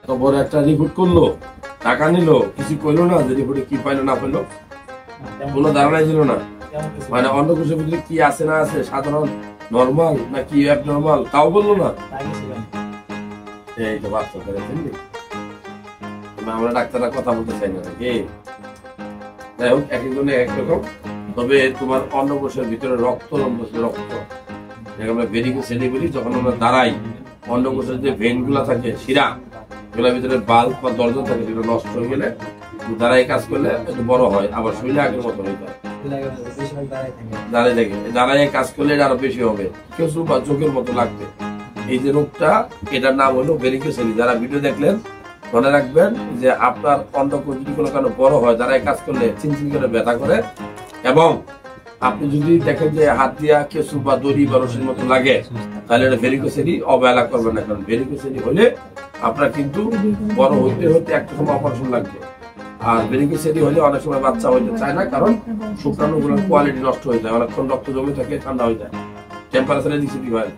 তো বড় একটা রিপোর্ট করলো, টাকা নিল, কিছু কইলো না যে রিপোর্টে কি পাইলো না পাইলো, কোনো ধারণাই ছিল না। মানে অন্ডকোষের ভিতরে কি আছে না আছে, সাধারণ নরমাল না কি অ্যাবনরমাল তাও বললো না। এই তো বাচ্চা করে বুঝলি, আমরা ডাক্তাররা কথা বলতে চাই না নাকি? যাই হোক, এক একজনে একরকম। তবে তোমার অন্ডকোষের ভিতরে রক্ত রক্ত আমরা ভেরিকোসেলি বলি, যখন আমরা দাঁড়াই অন্ডকোষের যে ভেন গুলা থাকে, শিরা এগুলোর ভিতরে বাল্ব বা দরজা থাকে, সেগুলো নষ্ট হয়ে গেলে দাঁড়াই কাজ করলে একটু বড় হয়, আবার শরীরে আগের মতো হয়ে যায়। দাঁড়াই থাকে, দাঁড়াই কাজ করলে এটা আরো বেশি হবে, কেউ বা চোখের মতো লাগবে। এই যে রোগটা, এটার নাম হলো ভেরিকোসেলি। যারা ভিডিও দেখলেন মনে রাখবেন যে আপনার অন্ডকোষ যদি কোনো কারণে বড় হয়, দাঁড়াই কাজ করলে চিনচিন করে ব্যথা করে, এবং আপনি যদি দেখেন যে হাত দিয়া কেঁচু বা দড়ি বা রশির মতো লাগে, তাহলে এটা ভেরিকোসেলি, অবহেলা করবেন না। কারণ ভেরিকোসেলি হলে আপনার কিন্তু বড় হইতে হতে একটা সময় অপারেশন লাগবে। আর ভেরিকোসেলি হলে অনেক সময় বাচ্চা হইতে চায় না, কারণ শুক্রাণুগুলোর কোয়ালিটি নষ্ট হয়ে যায়, অনেকক্ষণ রক্ত জমে থাকে, ঠান্ডা হয়ে যায়, টেম্পারেচারে দিচ্ছে কি হয়।